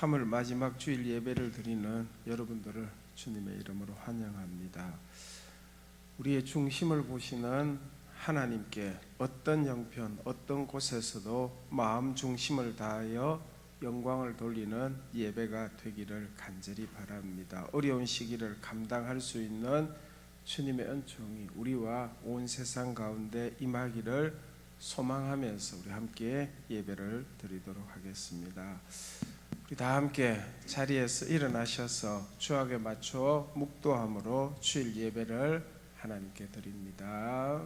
3월 마지막 주일 예배를 드리는 여러분들을 주님의 이름으로 환영합니다. 우리의 중심을 보시는 하나님께 어떤 형편, 어떤 곳에서도 마음 중심을 다하여 영광을 돌리는 예배가 되기를 간절히 바랍니다. 어려운 시기를 감당할 수 있는 주님의 은총이 우리와 온 세상 가운데 임하기를 소망하면서 우리 함께 예배를 드리도록 하겠습니다. 우리 다 함께 자리에서 일어나셔서 주악에 맞춰 묵도함으로 주일 예배를 하나님께 드립니다.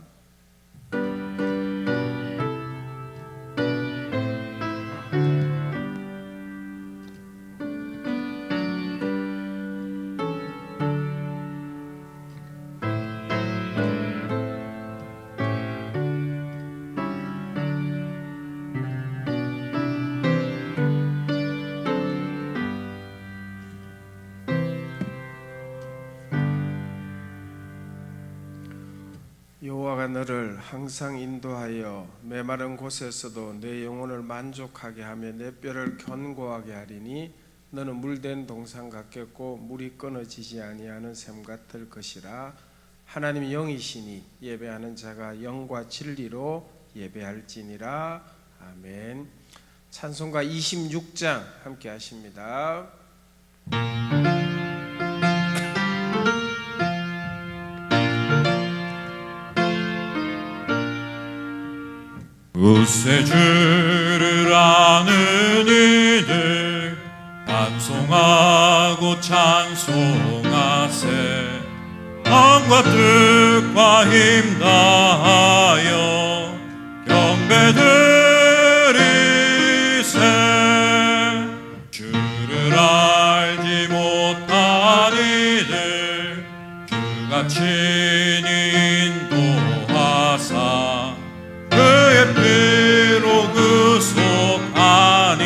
여호와가 너를 항상 인도하여 메마른 곳에서도 내 영혼을 만족하게 하며 내 뼈를 견고하게 하리니 너는 물된 동산 같겠고 물이 끊어지지 아니하는 샘 같을 것이라. 하나님이 영이시니 예배하는 자가 영과 진리로 예배할지니라. 아멘. 찬송가 26장 함께 하십니다. 구세주를 아는 이들 찬송하고 찬송하세. 마음과 뜻과 힘 다하여 경배드리세. 주를 알지 못한 이들 주가 친히 인도하사 그의 피로 구속하니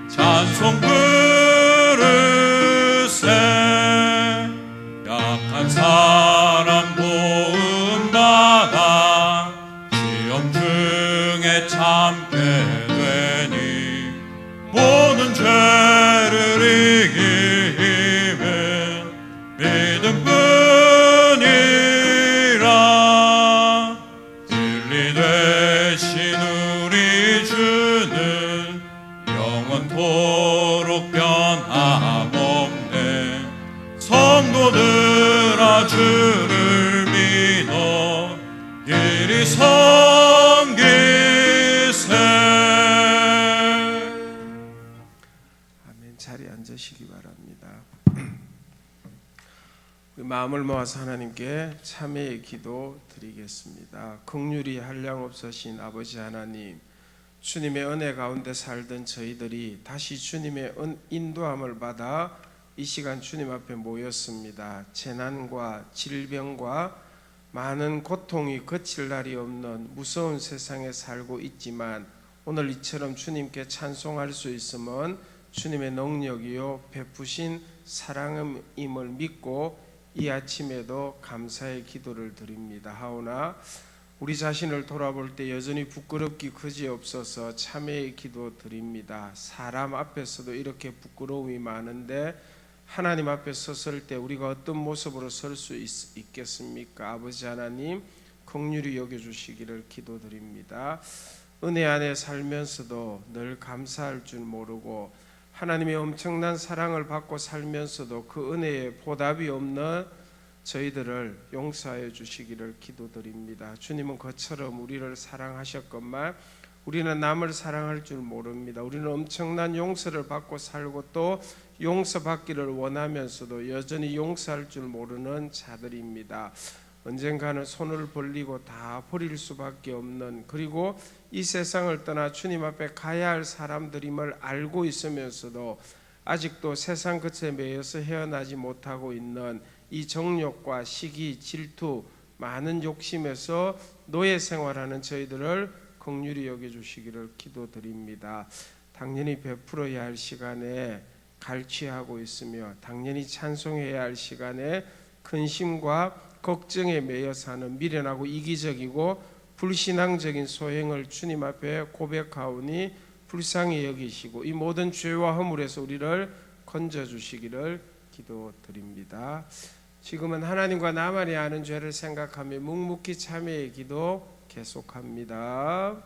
찬송 부르세. 약한 사람 도움받아 시험 중에 참게 되니 모든 죄를 이기 힘은 믿음뿐이라. 진리 되신 우리 주는 영원토록 변함없네. 성도들아 주를 믿어 이리 섬기세. 아멘. 자리에 앉으시기 바랍니다. 우리 마음을 모아서 하나님께 참회의 기도 드리겠습니다. 긍휼히 한량없으신 아버지 하나님, 주님의 은혜 가운데 살던 저희들이 다시 주님의 인도함을 받아 이 시간 주님 앞에 모였습니다. 재난과 질병과 많은 고통이 그칠 날이 없는 무서운 세상에 살고 있지만 오늘 이처럼 주님께 찬송할 수 있음은 주님의 능력이요 베푸신 사랑임을 믿고 이 아침에도 감사의 기도를 드립니다. 하오나 우리 자신을 돌아볼 때 여전히 부끄럽기 그지없어서 참회의 기도 드립니다. 사람 앞에서도 이렇게 부끄러움이 많은데 하나님 앞에 섰을 때 우리가 어떤 모습으로 설 수 있겠습니까? 아버지 하나님 긍휼히 여겨주시기를 기도드립니다. 은혜 안에 살면서도 늘 감사할 줄 모르고 하나님의 엄청난 사랑을 받고 살면서도 그 은혜에 보답이 없는 저희들을 용서하여 주시기를 기도드립니다. 주님은 그처럼 우리를 사랑하셨건만 우리는 남을 사랑할 줄 모릅니다. 우리는 엄청난 용서를 받고 살고 또 용서받기를 원하면서도 여전히 용서할 줄 모르는 자들입니다. 언젠가는 손을 벌리고 다 버릴 수밖에 없는, 그리고 이 세상을 떠나 주님 앞에 가야 할 사람들임을 알고 있으면서도 아직도 세상 끝에 매여서 헤어나지 못하고 있는 이 정욕과 시기, 질투, 많은 욕심에서 노예 생활하는 저희들을 긍휼히 여겨주시기를 기도드립니다. 당연히 베풀어야 할 시간에 갈취하고 있으며 당연히 찬송해야 할 시간에 근심과 걱정에 매여 사는 미련하고 이기적이고 불신앙적인 소행을 주님 앞에 고백하오니 불쌍히 여기시고 이 모든 죄와 허물에서 우리를 건져주시기를 기도드립니다. 지금은 하나님과 나만이 아는 죄를 생각하며 묵묵히 참회의 기도 계속합니다.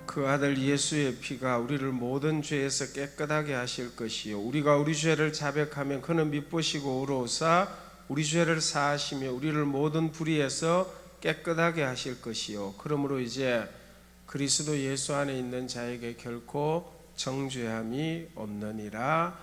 그 아들 예수의 피가 우리를 모든 죄에서 깨끗하게 하실 것이요 우리가 우리 죄를 자백하면 그는 미쁘시고 의로우사 우리 죄를 사하시며 우리를 모든 불의에서 깨끗하게 하실 것이요 그러므로 이제 그리스도 예수 안에 있는 자에게 결코 정죄함이 없느니라.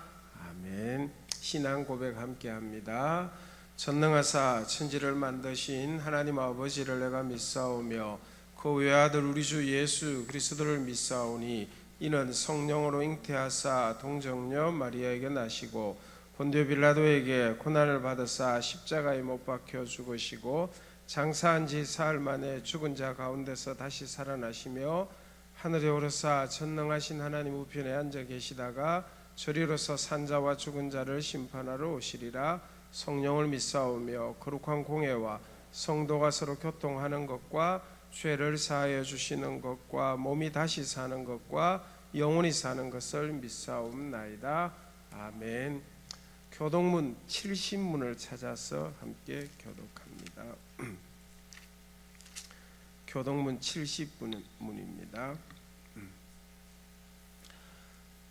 아멘. 신앙 고백 함께 합니다. 전능하사 천지를 만드신 하나님 아버지를 내가 믿사오며 그 외아들 우리 주 예수 그리스도를 믿사오니 이는 성령으로 잉태하사 동정녀 마리아에게 나시고 본디오 빌라도에게 고난을 받으사 십자가에 못 박혀 죽으시고 장사한 지 사흘 만에 죽은 자 가운데서 다시 살아나시며 하늘에 오르사 전능하신 하나님 우편에 앉아 계시다가 저리로서 산자와 죽은 자를 심판하러 오시리라. 성령을 믿사오며 거룩한 공회와 성도가 서로 교통하는 것과 죄를 사하여 주시는 것과 몸이 다시 사는 것과 영원히 사는 것을 믿사옵나이다. 아멘. 교동문 70문을 찾아서 함께 교독합니다. 교동문 70문입니다.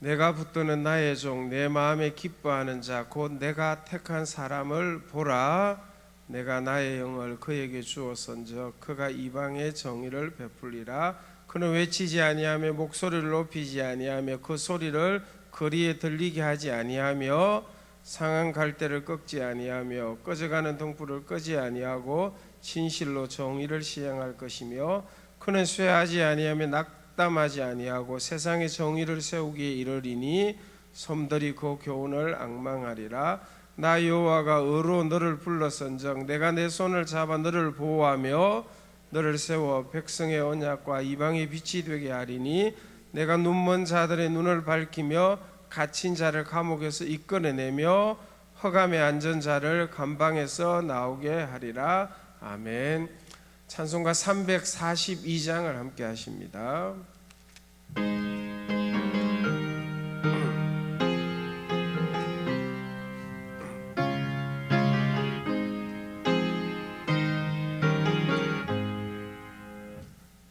내가 붙드는 나의 종 내 마음에 기뻐하는 자 곧 내가 택한 사람을 보라. 내가 나의 영을 그에게 주었은즉 그가 이방의 정의를 베풀리라. 그는 외치지 아니하며 목소리를 높이지 아니하며 그 소리를 거리에 들리게 하지 아니하며 상한 갈대를 꺾지 아니하며 꺼져가는 등불을 끄지 아니하고 진실로 정의를 시행할 것이며 그는 쇠하지 아니하며 낙담하지 아니하고 세상의 정의를 세우기에 이르리니 섬들이 그 교훈을 앙망하리라. 나 여호와가 의로 너를 불렀은즉 내가 내 손을 잡아 너를 보호하며 너를 세워 백성의 언약과 이방의 빛이 되게 하리니 내가 눈먼 자들의 눈을 밝히며 갇힌 자를 감옥에서 이끌어내며 허감에 앉은 자를 감방에서 나오게 하리라. 아멘. 찬송가 342장을 함께 하십니다.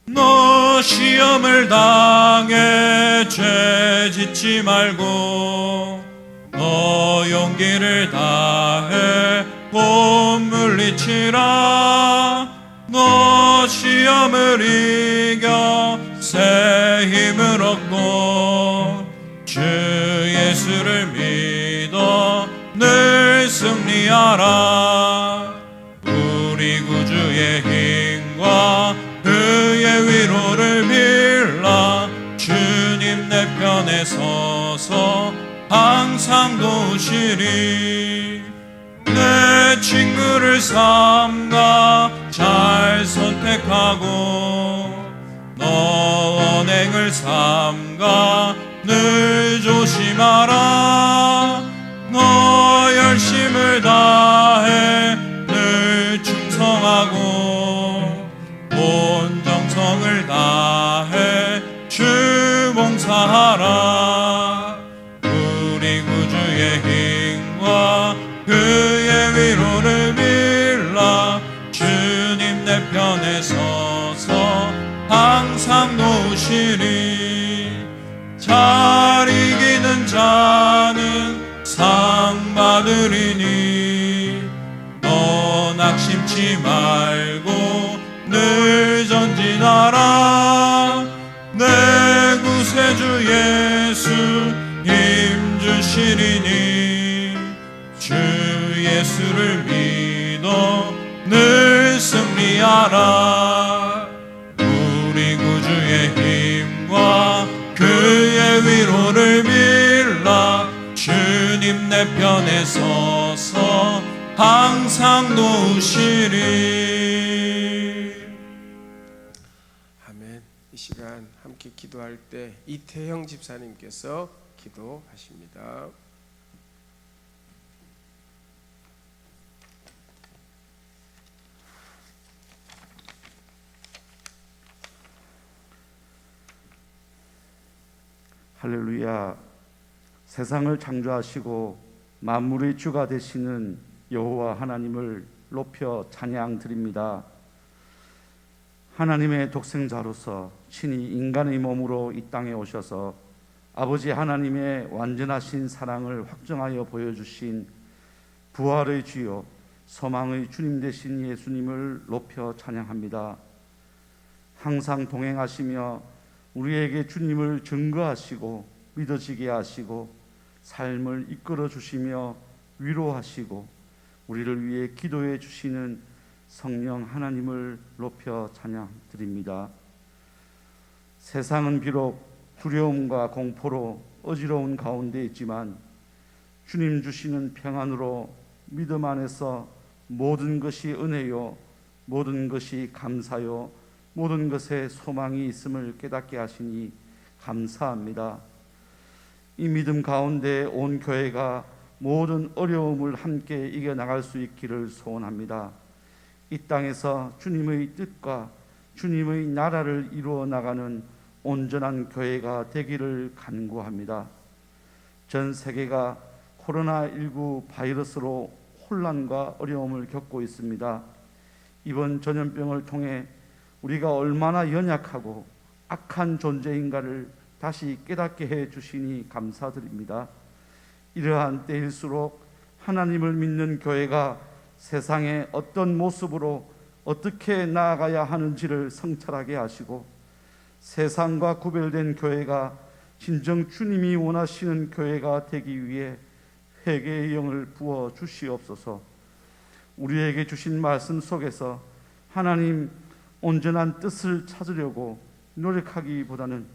너 시험을 당해 죄 짓지 말고 너 용기를 다해 곧 물리치라. 너 시험을 이겨 새 힘을 얻고 주 예수를 믿어 늘 승리하라. 우리 구주의 힘과 그의 위로를 빌라. 주님 내 편에 서서 항상 도우시리. 내 친구를 삼가 잘 선택하고 너 언행을 삼가 늘 조심하라. 너 열심을 다해 늘 충성하고 온 정성을 다해 주 봉사하라. 우리 구주의 힘과 그의 위로를 빌라. 주님 내 편에 서서 항상 도우시리. 잘 이기는 자는 상 받으리니 너 낙심치 말고 늘 전진하라. 내 구세주 예수 힘 주시리니 예수를 믿어 늘 승리하라. 우리 구주의 힘과 그의 위로를 빌라. 주님 내 편에 서서 항상 도우시리. 아멘. 이 시간 함께 기도할 때 이태형 집사님께서 기도하십니다. 할렐루야. 세상을 창조하시고 만물의 주가 되시는 여호와 하나님을 높여 찬양드립니다. 하나님의 독생자로서 친히 인간의 몸으로 이 땅에 오셔서 아버지 하나님의 완전하신 사랑을 확정하여 보여주신 부활의 주요 소망의 주님 되신 예수님을 높여 찬양합니다. 항상 동행하시며 우리에게 주님을 증거하시고 믿어지게 하시고 삶을 이끌어 주시며 위로하시고 우리를 위해 기도해 주시는 성령 하나님을 높여 찬양드립니다. 세상은 비록 두려움과 공포로 어지러운 가운데 있지만 주님 주시는 평안으로 믿음 안에서 모든 것이 은혜요, 모든 것이 감사요, 모든 것에 소망이 있음을 깨닫게 하시니 감사합니다. 이 믿음 가운데 온 교회가 모든 어려움을 함께 이겨나갈 수 있기를 소원합니다. 이 땅에서 주님의 뜻과 주님의 나라를 이루어 나가는 온전한 교회가 되기를 간구합니다. 전 세계가 코로나19 바이러스로 혼란과 어려움을 겪고 있습니다. 이번 전염병을 통해 우리가 얼마나 연약하고 악한 존재인가를 다시 깨닫게 해 주시니 감사드립니다. 이러한 때일수록 하나님을 믿는 교회가 세상에 어떤 모습으로 어떻게 나아가야 하는지를 성찰하게 하시고 세상과 구별된 교회가 진정 주님이 원하시는 교회가 되기 위해 회개의 영을 부어 주시옵소서. 우리에게 주신 말씀 속에서 하나님 온전한 뜻을 찾으려고 노력하기보다는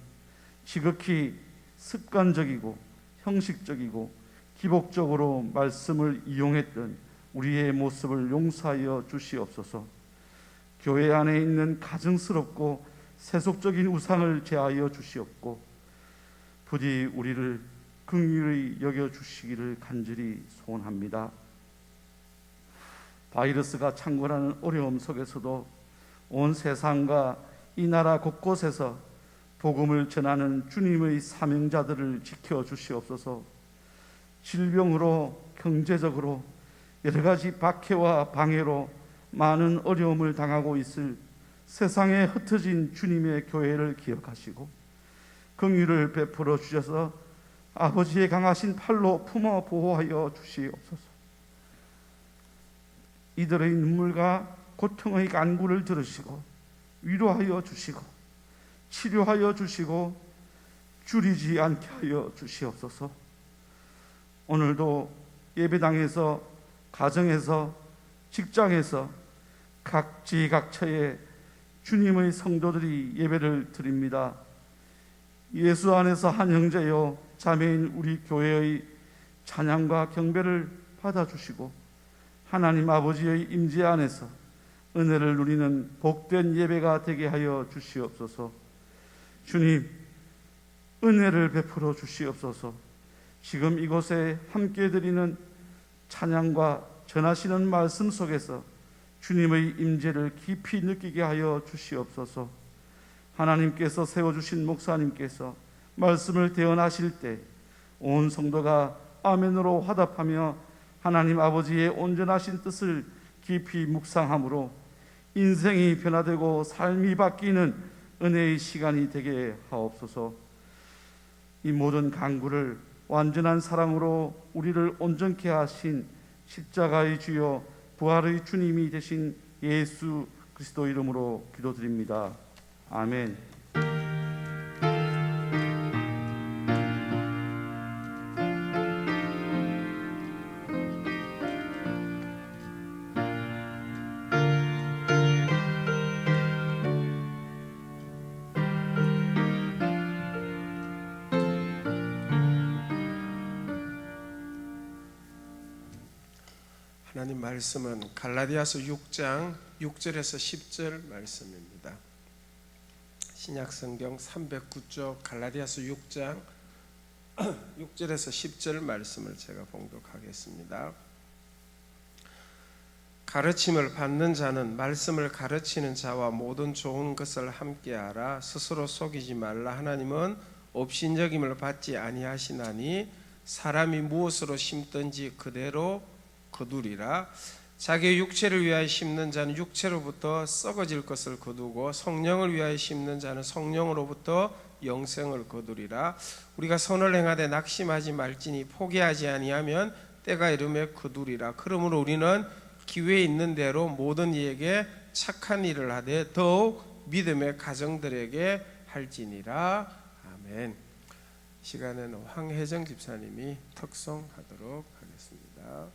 지극히 습관적이고 형식적이고 기복적으로 말씀을 이용했던 우리의 모습을 용서하여 주시옵소서. 교회 안에 있는 가증스럽고 세속적인 우상을 제하여 주시옵고 부디 우리를 긍휼히 여겨주시기를 간절히 소원합니다. 바이러스가 창궐하는 어려움 속에서도 온 세상과 이 나라 곳곳에서 복음을 전하는 주님의 사명자들을 지켜주시옵소서. 질병으로 경제적으로 여러 가지 박해와 방해로 많은 어려움을 당하고 있을 세상에 흩어진 주님의 교회를 기억하시고 긍휼을 베풀어 주셔서 아버지의 강하신 팔로 품어 보호하여 주시옵소서. 이들의 눈물과 고통의 간구를 들으시고 위로하여 주시고 치료하여 주시고 줄이지 않게 하여 주시옵소서. 오늘도 예배당에서 가정에서 직장에서 각지각처에 주님의 성도들이 예배를 드립니다. 예수 안에서 한 형제요 자매인 우리 교회의 찬양과 경배를 받아주시고 하나님 아버지의 임재 안에서 은혜를 누리는 복된 예배가 되게 하여 주시옵소서. 주님, 은혜를 베풀어 주시옵소서. 지금 이곳에 함께 드리는 찬양과 전하시는 말씀 속에서 주님의 임재를 깊이 느끼게 하여 주시옵소서. 하나님께서 세워주신 목사님께서 말씀을 대언하실 때 온 성도가 아멘으로 화답하며 하나님 아버지의 온전하신 뜻을 깊이 묵상함으로 인생이 변화되고 삶이 바뀌는 은혜의 시간이 되게 하옵소서. 이 모든 간구를 완전한 사랑으로 우리를 온전케 하신 십자가의 주여 부활의 주님이 되신 예수 그리스도 이름으로 기도드립니다. 아멘. 하나님 말씀은 갈라디아서 6장 6절에서 10절 말씀입니다. 신약성경 309쪽 갈라디아서 6장 6절에서 10절 말씀을 제가 봉독하겠습니다. 가르침을 받는 자는 말씀을 가르치는 자와 모든 좋은 것을 함께 알아 스스로 속이지 말라. 하나님은 업신여김을 받지 아니하시나니 사람이 무엇으로 심든지 그대로 거두리라. 자기의 육체를 위하여 심는 자는 육체로부터 썩어질 것을 거두고 성령을 위하여 심는 자는 성령으로부터 영생을 거두리라. 우리가 선을 행하되 낙심하지 말지니 포기하지 아니하면 때가 이르매 거두리라. 그러므로 우리는 기회 있는 대로 모든 이에게 착한 일을 하되 더욱 믿음의 가정들에게 할지니라. 아멘. 시간에는 황혜정 집사님이 특송하도록 하겠습니다.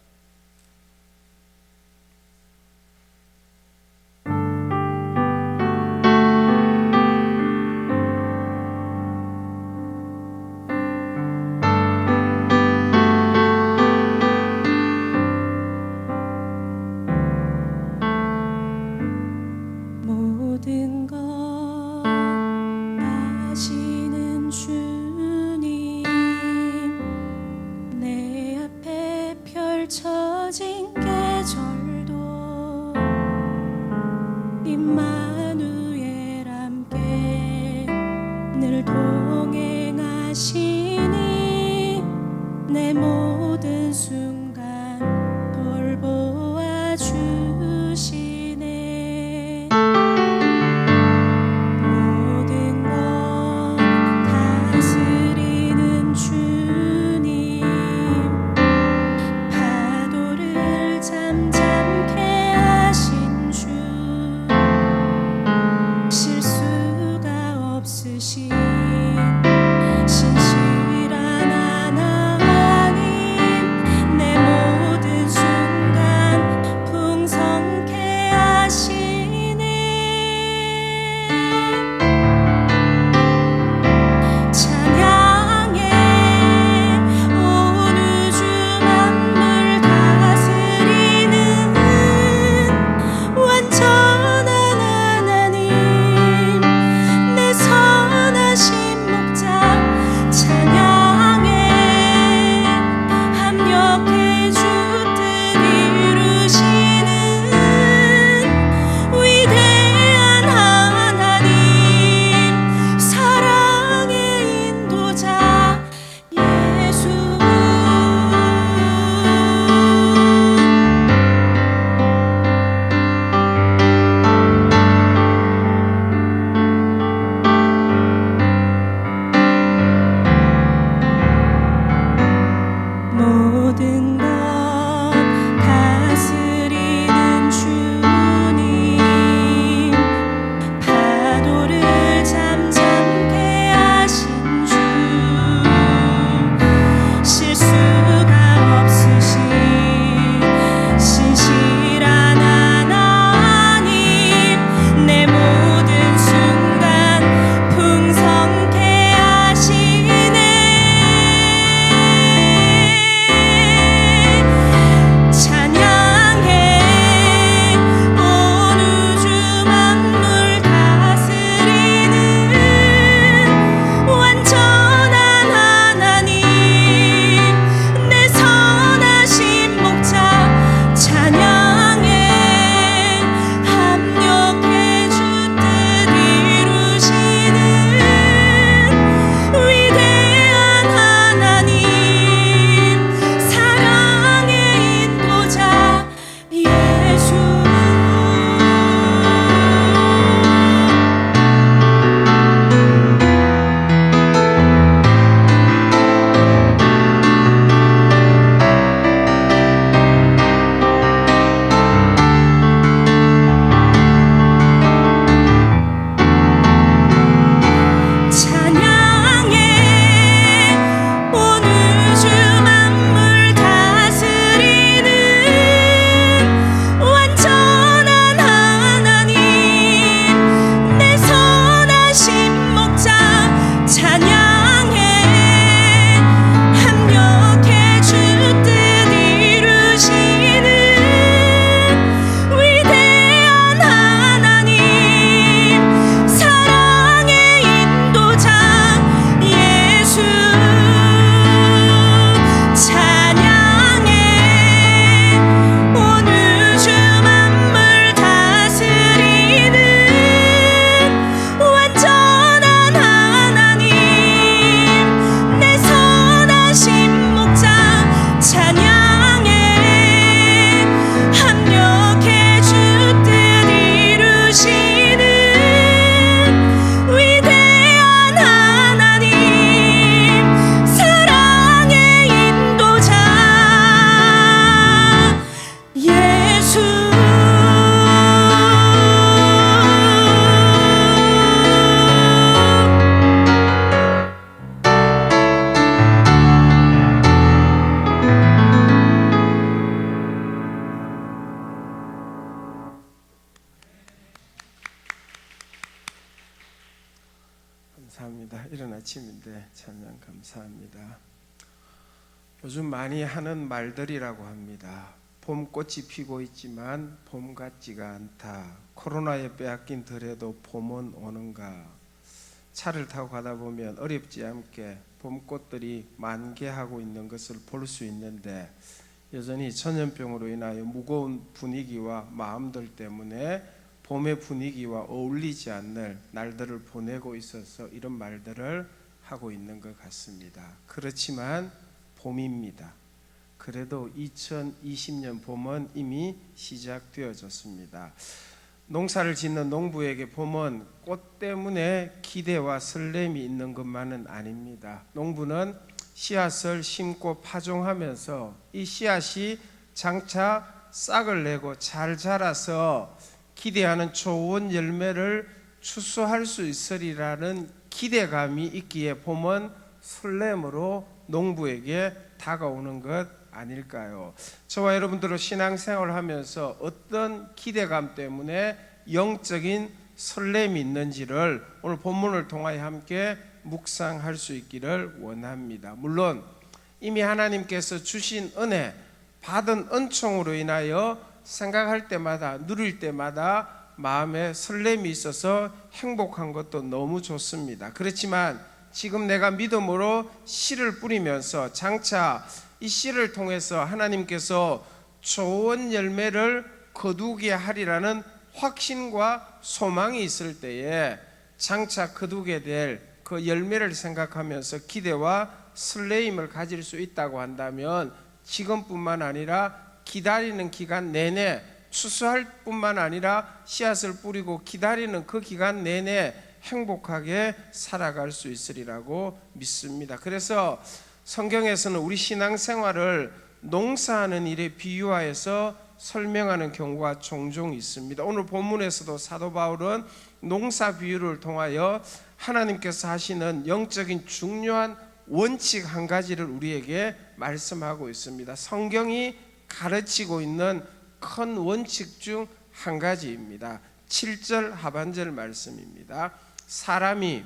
모든 것 아시는 주님, 내 앞에 펼쳐진 계절도 임마누엘 함께 늘 동행하시니 내 모든 순간 돌보아 주시네. 모든 것 다스리는 주님, 파도를 잠잠케 하신 주, 실수가 없으신 신실 감사합니다. 이른 아침인데 찬양 감사합니다. 요즘 많이 하는 말들이라고 합니다. 봄꽃이 피고 있지만 봄 같지가 않다. 코로나에 빼앗긴 덜해도 봄은 오는가. 차를 타고 가다 보면 어렵지 않게 봄꽃들이 만개하고 있는 것을 볼 수 있는데 여전히 전염병으로 인하여 무거운 분위기와 마음들 때문에 봄의 분위기와 어울리지 않는 날들을 보내고 있어서 이런 말들을 하고 있는 것 같습니다. 그렇지만 봄입니다. 그래도 2020년 봄은 이미 시작되어졌습니다. 농사를 짓는 농부에게 봄은 꽃 때문에 기대와 설렘이 있는 것만은 아닙니다. 농부는 씨앗을 심고 파종하면서 이 씨앗이 장차 싹을 내고 잘 자라서 기대하는 좋은 열매를 추수할 수 있으리라는 기대감이 있기에 봄은 설렘으로 농부에게 다가오는 것 아닐까요? 저와 여러분들은 신앙생활을 하면서 어떤 기대감 때문에 영적인 설렘이 있는지를 오늘 본문을 통하여 함께 묵상할 수 있기를 원합니다. 물론 이미 하나님께서 주신 은혜, 받은 은총으로 인하여 생각할 때마다 누릴 때마다 마음에 설렘이 있어서 행복한 것도 너무 좋습니다. 그렇지만 지금 내가 믿음으로 씨를 뿌리면서 장차 이 씨를 통해서 하나님께서 좋은 열매를 거두게 하리라는 확신과 소망이 있을 때에 장차 거두게 될 그 열매를 생각하면서 기대와 설레임을 가질 수 있다고 한다면 지금뿐만 아니라 기다리는 기간 내내 추수할 뿐만 아니라 씨앗을 뿌리고 기다리는 그 기간 내내 행복하게 살아갈 수 있으리라고 믿습니다. 그래서 성경에서는 우리 신앙생활을 농사하는 일에 비유하여서 설명하는 경우가 종종 있습니다. 오늘 본문에서도 사도 바울은 농사 비유를 통하여 하나님께서 하시는 영적인 중요한 원칙 한 가지를 우리에게 말씀하고 있습니다. 성경이 가르치고 있는 큰 원칙 중 한 가지입니다. 7절 하반절 말씀입니다. 사람이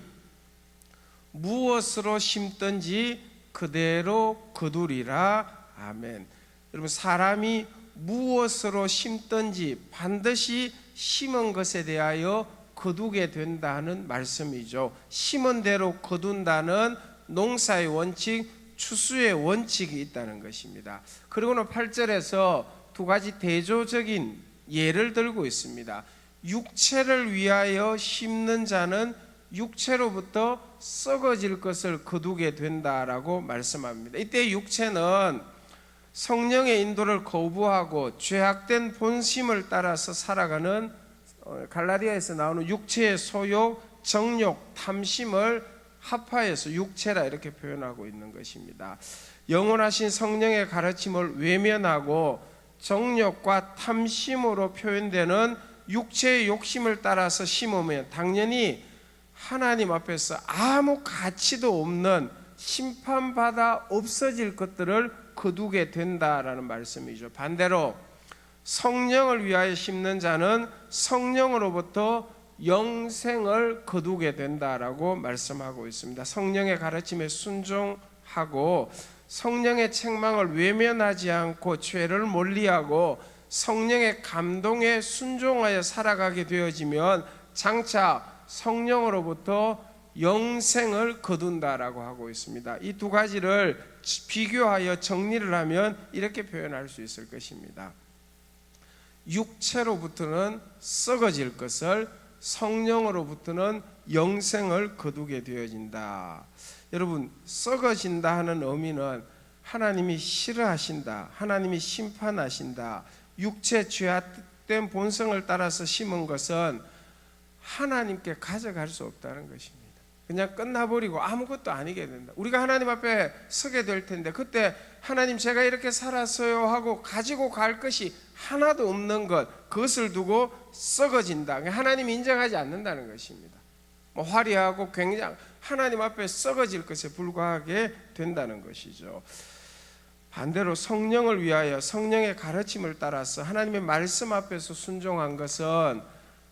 무엇으로 심든지 그대로 거두리라. 아멘. 여러분, 사람이 무엇으로 심든지 반드시 심은 것에 대하여 거두게 된다는 말씀이죠. 심은 대로 거둔다는 농사의 원칙, 추수의 원칙이 있다는 것입니다. 그리고는 8절에서 두 가지 대조적인 예를 들고 있습니다. 육체를 위하여 심는 자는 육체로부터 썩어질 것을 거두게 된다라고 말씀합니다. 이때 육체는 성령의 인도를 거부하고 죄악된 본심을 따라서 살아가는 갈라디아에서 나오는 육체의 소욕, 정욕, 탐심을 합하여서 육체라 이렇게 표현하고 있는 것입니다. 영원하신 성령의 가르침을 외면하고 정욕과 탐심으로 표현되는 육체의 욕심을 따라서 심으면 당연히 하나님 앞에서 아무 가치도 없는 심판받아 없어질 것들을 거두게 된다라는 말씀이죠. 반대로 성령을 위하여 심는 자는 성령으로부터 영생을 거두게 된다라고 말씀하고 있습니다. 성령의 가르침에 순종하고 성령의 책망을 외면하지 않고 죄를 멀리하고 성령의 감동에 순종하여 살아가게 되어지면 장차 성령으로부터 영생을 거둔다라고 하고 있습니다. 이 두 가지를 비교하여 정리를 하면 이렇게 표현할 수 있을 것입니다. 육체로부터는 썩어질 것을, 성령으로부터는 영생을 거두게 되어진다. 여러분, 썩어진다 하는 의미는 하나님이 싫어하신다, 하나님이 심판하신다. 육체 죄악된 본성을 따라서 심은 것은 하나님께 가져갈 수 없다는 것입니다. 그냥 끝나버리고 아무것도 아니게 된다. 우리가 하나님 앞에 서게 될 텐데 그때 하나님 제가 이렇게 살았어요 하고 가지고 갈 것이 하나도 없는 것, 그것을 두고 썩어진다. 하나님이 인정하지 않는다는 것입니다. 화려하고 굉장히 하나님 앞에 썩어질 것에 불과하게 된다는 것이죠. 반대로 성령을 위하여 성령의 가르침을 따라서 하나님의 말씀 앞에서 순종한 것은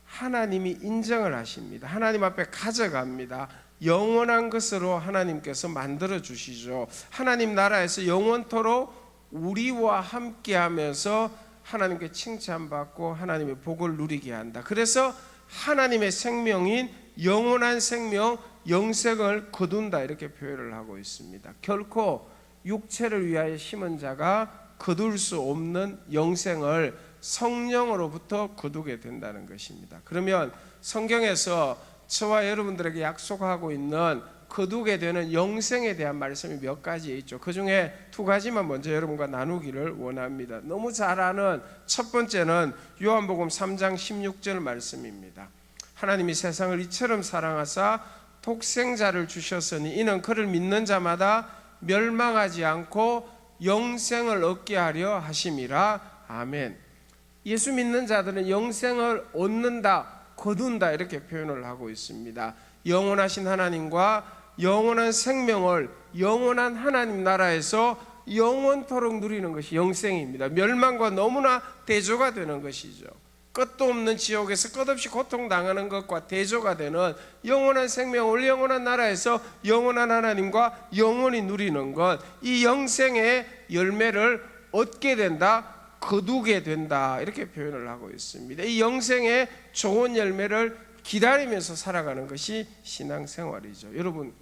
하나님이 인정을 하십니다. 하나님 앞에 가져갑니다. 영원한 것으로 하나님께서 만들어 주시죠. 하나님 나라에서 영원토록 우리와 함께하면서 하나님께 칭찬받고 하나님의 복을 누리게 한다. 그래서 하나님의 생명인 영원한 생명, 영생을 거둔다 이렇게 표현을 하고 있습니다. 결코 육체를 위하여 심은 자가 거둘 수 없는 영생을 성령으로부터 거두게 된다는 것입니다. 그러면 성경에서 저와 여러분들에게 약속하고 있는 거두게 되는 영생에 대한 말씀이 몇 가지 있죠. 그 중에 두 가지만 먼저 여러분과 나누기를 원합니다. 너무 잘 아는 첫 번째는 요한복음 3장 16절 말씀입니다. 하나님이 세상을 이처럼 사랑하사 독생자를 주셨으니 이는 그를 믿는 자마다 멸망하지 않고 영생을 얻게 하려 하심이라. 아멘. 예수 믿는 자들은 영생을 얻는다, 거둔다 이렇게 표현을 하고 있습니다. 영원하신 하나님과 영원한 생명을 영원한 하나님 나라에서 영원토록 누리는 것이 영생입니다. 멸망과 너무나 대조가 되는 것이죠. 끝도 없는 지옥에서 끝없이 고통당하는 것과 대조가 되는 영원한 생명을 영원한 나라에서 영원한 하나님과 영원히 누리는 것, 이 영생의 열매를 얻게 된다, 거두게 된다 이렇게 표현을 하고 있습니다. 이 영생의 좋은 열매를 기다리면서 살아가는 것이 신앙생활이죠. 여러분,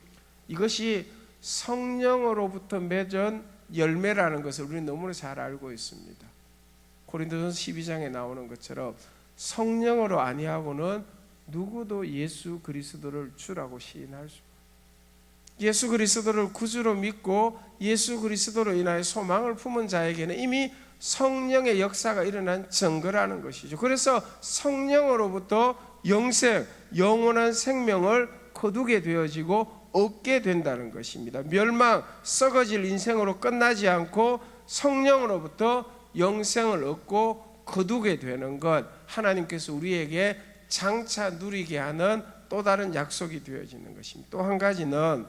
이것이 성령으로부터 맺은 열매라는 것을 우리는 너무나 잘 알고 있습니다. 고린도전서 12장에 나오는 것처럼 성령으로 아니하고는 누구도 예수 그리스도를 주라고 시인할 수 없어요. 예수 그리스도를 구주로 믿고 예수 그리스도로 인하여 소망을 품은 자에게는 이미 성령의 역사가 일어난 증거라는 것이죠. 그래서 성령으로부터 영생, 영원한 생명을 거두게 되어지고 얻게 된다는 것입니다. 멸망, 썩어질 인생으로 끝나지 않고 성령으로부터 영생을 얻고 거두게 되는 것, 하나님께서 우리에게 장차 누리게 하는 또 다른 약속이 되어지는 것입니다. 또 한 가지는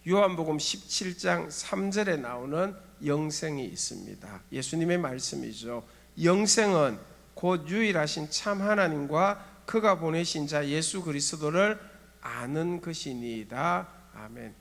요한복음 17장 3절에 나오는 영생이 있습니다. 예수님의 말씀이죠. 영생은 곧 유일하신 참 하나님과 그가 보내신 자 예수 그리스도를 아는 것이니이다. 아멘.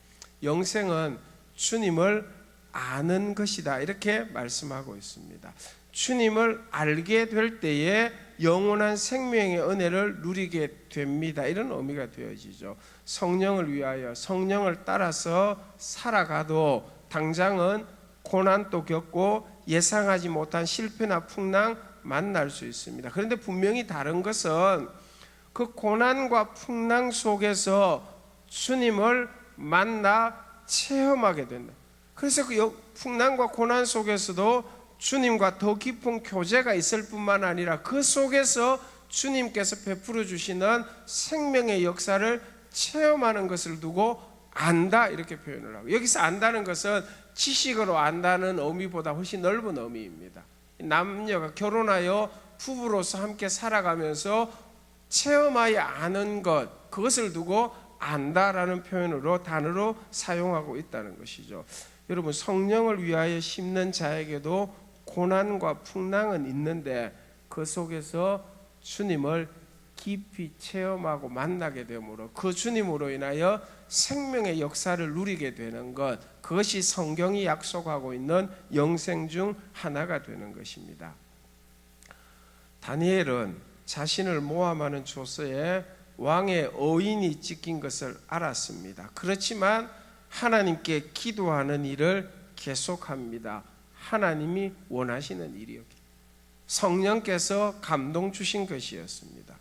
영생은 주님을 아는 것이다 이렇게 말씀하고 있습니다. 주님을 알게 될 때에 영원한 생명의 은혜를 누리게 됩니다. 이런 의미가 되어지죠. 성령을 위하여 성령을 따라서 살아가도 당장은 고난도 겪고 예상하지 못한 실패나 풍랑 만날 수 있습니다. 그런데 분명히 다른 것은 그 고난과 풍랑 속에서 주님을 만나 체험하게 된다. 그래서 그 풍랑과 고난 속에서도 주님과 더 깊은 교제가 있을 뿐만 아니라 그 속에서 주님께서 베풀어 주시는 생명의 역사를 체험하는 것을 두고 안다 이렇게 표현을 하고, 여기서 안다는 것은 지식으로 안다는 의미보다 훨씬 넓은 의미입니다. 남녀가 결혼하여 부부로서 함께 살아가면서 체험하여 아는 것, 그것을 두고 안다라는 표현으로 단어로 사용하고 있다는 것이죠. 여러분, 성령을 위하여 심는 자에게도 고난과 풍랑은 있는데 그 속에서 주님을 깊이 체험하고 만나게 되므로 그 주님으로 인하여 생명의 역사를 누리게 되는 것, 그것이 성경이 약속하고 있는 영생 중 하나가 되는 것입니다. 다니엘은 자신을 모함하는 조서에 왕의 어인이 찍힌 것을 알았습니다. 그렇지만 하나님께 기도하는 일을 계속합니다. 하나님이 원하시는 일이었기, 성령께서 감동 주신 것이었습니다.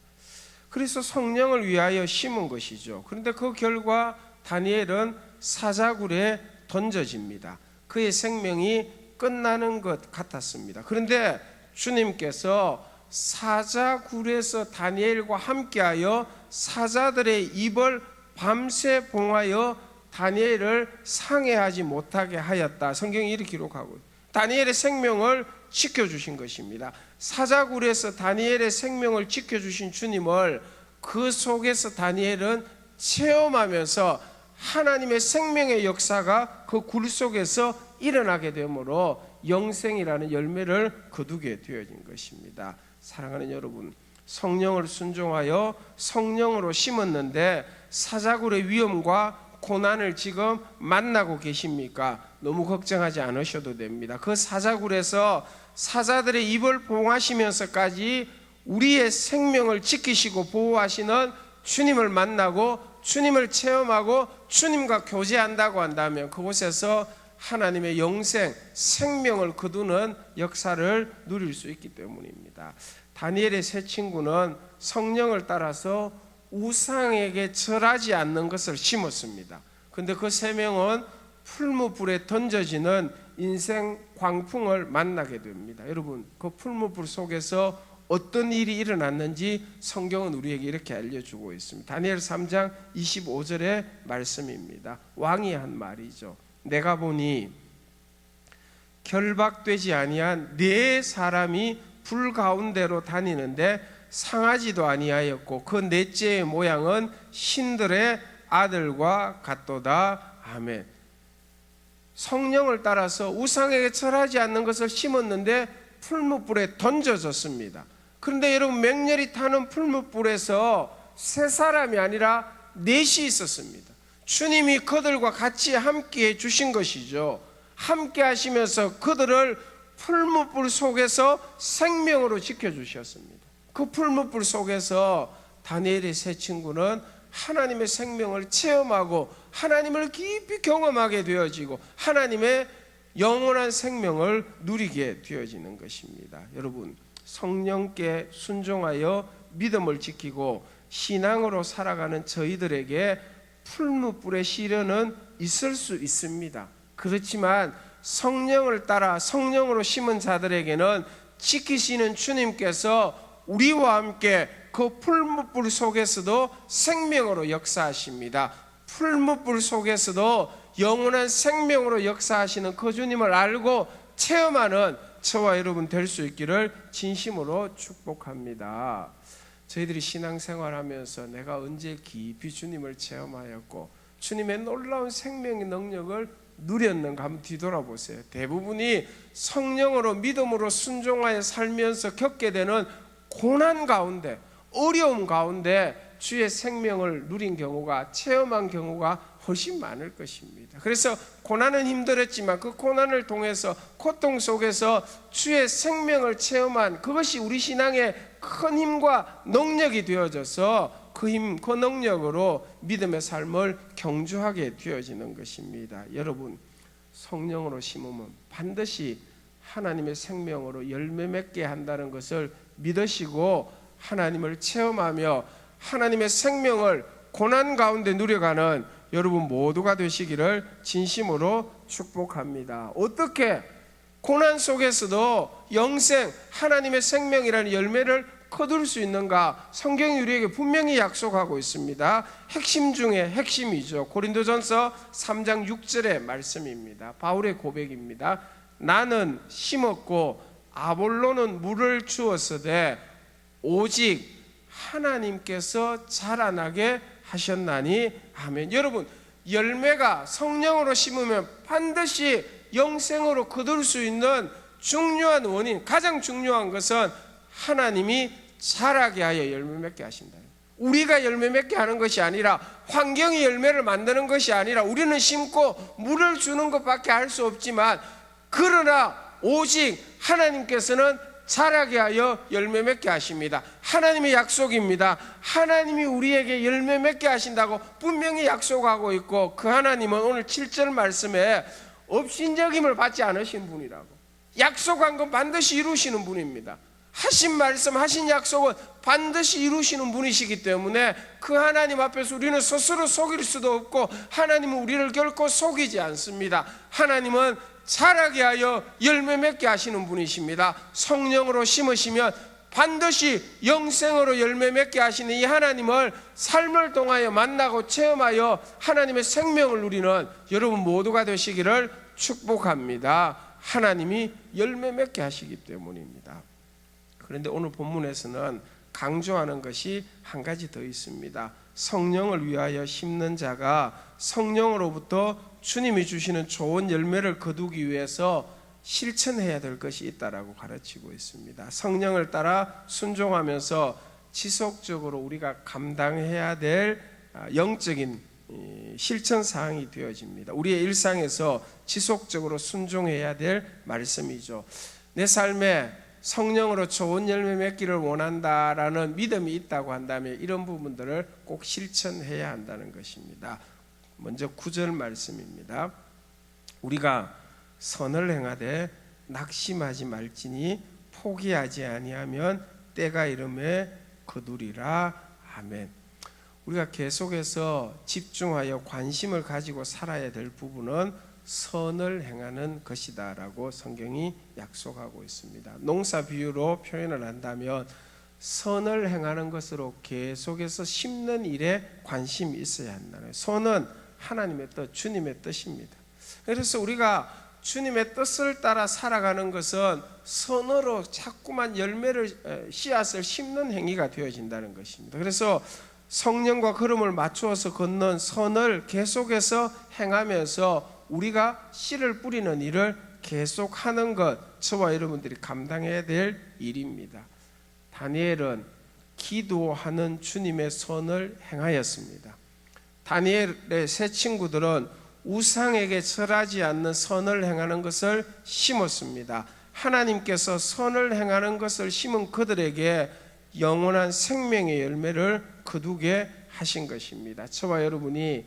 그래서 성령을 위하여 심은 것이죠. 그런데 그 결과 다니엘은 사자굴에 던져집니다. 그의 생명이 끝나는 것 같았습니다. 그런데 주님께서 사자굴에서 다니엘과 함께하여 사자들의 입을 밤새 봉하여 다니엘을 상해하지 못하게 하였다. 성경이 이렇게 기록하고 있습니다. 다니엘의 생명을 지켜주신 것입니다. 사자굴에서 다니엘의 생명을 지켜주신 주님을 그 속에서 다니엘은 체험하면서 하나님의 생명의 역사가 그 굴 속에서 일어나게 되므로 영생이라는 열매를 거두게 되어진 것입니다. 사랑하는 여러분, 성령을 순종하여 성령으로 심었는데 사자굴의 위험과 고난을 지금 만나고 계십니까? 너무 걱정하지 않으셔도 됩니다. 그 사자굴에서 사자들의 입을 봉하시면서까지 우리의 생명을 지키시고 보호하시는 주님을 만나고 주님을 체험하고 주님과 교제한다고 한다면 그곳에서 하나님의 영생, 생명을 거두는 역사를 누릴 수 있기 때문입니다. 다니엘의 세 친구는 성령을 따라서 우상에게 절하지 않는 것을 심었습니다. 그런데 그 세 명은 풀무불에 던져지는 인생 광풍을 만나게 됩니다. 여러분, 그 풀무불 속에서 어떤 일이 일어났는지 성경은 우리에게 이렇게 알려주고 있습니다. 다니엘 3장 25절의 말씀입니다. 왕이 한 말이죠. 내가 보니 결박되지 아니한 네 사람이 불 가운데로 다니는데 상하지도 아니하였고 그 넷째의 모양은 신들의 아들과 같도다. 아멘. 성령을 따라서 우상에게 절하지 않는 것을 심었는데 풀무불에 던져졌습니다. 그런데 여러분, 맹렬히 타는 풀무불에서 세 사람이 아니라 넷이 있었습니다. 주님이 그들과 같이 함께 해 주신 것이죠. 함께 하시면서 그들을 풀무불 속에서 생명으로 지켜주셨습니다. 그 풀무불 속에서 다니엘의 세 친구는 하나님의 생명을 체험하고 하나님을 깊이 경험하게 되어지고 하나님의 영원한 생명을 누리게 되어지는 것입니다. 여러분, 성령께 순종하여 믿음을 지키고 신앙으로 살아가는 저희들에게 풀무불의 시련은 있을 수 있습니다. 그렇지만 성령을 따라 성령으로 심은 자들에게는 지키시는 주님께서 우리와 함께 그 풀무불 속에서도 생명으로 역사하십니다. 풀무불 속에서도 영원한 생명으로 역사하시는 그 주님을 알고 체험하는 저와 여러분 될 수 있기를 진심으로 축복합니다. 저희들이 신앙생활하면서 내가 언제 깊이 주님을 체험하였고 주님의 놀라운 생명의 능력을 누렸는가 한번 뒤돌아보세요. 대부분이 성령으로 믿음으로 순종하여 살면서 겪게 되는 고난 가운데, 어려움 가운데 주의 생명을 누린 경우가, 체험한 경우가 훨씬 많을 것입니다. 그래서 고난은 힘들었지만 그 고난을 통해서, 고통 속에서 주의 생명을 체험한 그것이 우리 신앙의 큰 힘과 능력이 되어져서 그 힘, 그 능력으로 믿음의 삶을 경주하게 되어지는 것입니다. 여러분, 성령으로 심으면 반드시 하나님의 생명으로 열매 맺게 한다는 것을 믿으시고 하나님을 체험하며 하나님의 생명을 고난 가운데 누려가는 여러분 모두가 되시기를 진심으로 축복합니다. 어떻게 고난 속에서도 영생, 하나님의 생명이라는 열매를 거둘 수 있는가? 성경이 우리에게 분명히 약속하고 있습니다. 핵심 중에 핵심이죠. 고린도전서 3장 6절의 말씀입니다. 바울의 고백입니다. 나는 심었고 아볼로는 물을 주었으되 오직 하나님께서 자라나게 하셨나니. 아멘. 여러분, 열매가 성령으로 심으면 반드시 영생으로 거둘 수 있는 중요한 원인, 가장 중요한 것은 하나님이 자라게 하여 열매 맺게 하신다. 우리가 열매 맺게 하는 것이 아니라, 환경이 열매를 만드는 것이 아니라, 우리는 심고 물을 주는 것밖에 할 수 없지만, 그러나 오직 하나님께서는 자라게 하여 열매 맺게 하십니다. 하나님의 약속입니다. 하나님이 우리에게 열매 맺게 하신다고 분명히 약속하고 있고, 그 하나님은 오늘 7절 말씀에 업신여김을 받지 않으신 분이라고, 약속한 건 반드시 이루시는 분입니다. 하신 말씀, 하신 약속은 반드시 이루시는 분이시기 때문에 그 하나님 앞에서 우리는 스스로 속일 수도 없고 하나님은 우리를 결코 속이지 않습니다. 하나님은 자라게 하여 열매 맺게 하시는 분이십니다. 성령으로 심으시면 반드시 영생으로 열매 맺게 하시는 이 하나님을 삶을 통하여 만나고 체험하여 하나님의 생명을 누리는 여러분 모두가 되시기를 축복합니다. 하나님이 열매 맺게 하시기 때문입니다. 그런데 오늘 본문에서는 강조하는 것이 한 가지 더 있습니다. 성령을 위하여 심는 자가 성령으로부터 주님이 주시는 좋은 열매를 거두기 위해서 실천해야 될 것이 있다라고 가르치고 있습니다. 성령을 따라 순종하면서 지속적으로 우리가 감당해야 될 영적인 실천 사항이 되어집니다. 우리의 일상에서 지속적으로 순종해야 될 말씀이죠. 내 삶에 성령으로 좋은 열매 맺기를 원한다라는 믿음이 있다고 한다면 이런 부분들을 꼭 실천해야 한다는 것입니다. 먼저 9절 말씀입니다. 우리가 선을 행하되 낙심하지 말지니 포기하지 아니하면 때가 이름에 거두리라. 아멘. 우리가 계속해서 집중하여 관심을 가지고 살아야 될 부분은 선을 행하는 것이다라고 성경이 약속하고 있습니다. 농사 비유로 표현을 한다면 선을 행하는 것으로 계속해서 심는 일에 관심이 있어야 한다는, 선은 하나님의 뜻, 주님의 뜻입니다. 그래서 우리가 주님의 뜻을 따라 살아가는 것은 선으로 자꾸만 열매를, 씨앗을 심는 행위가 되어진다는 것입니다. 그래서 성령과 걸음을 맞추어서 걷는 선을 계속해서 행하면서 우리가 씨를 뿌리는 일을 계속하는 것, 저와 여러분들이 감당해야 될 일입니다. 다니엘은 기도하는 주님의 선을 행하였습니다. 다니엘의 세 친구들은 우상에게 절하지 않는 선을 행하는 것을 심었습니다. 하나님께서 선을 행하는 것을 심은 그들에게 영원한 생명의 열매를 거두게 하신 것입니다. 저와 여러분이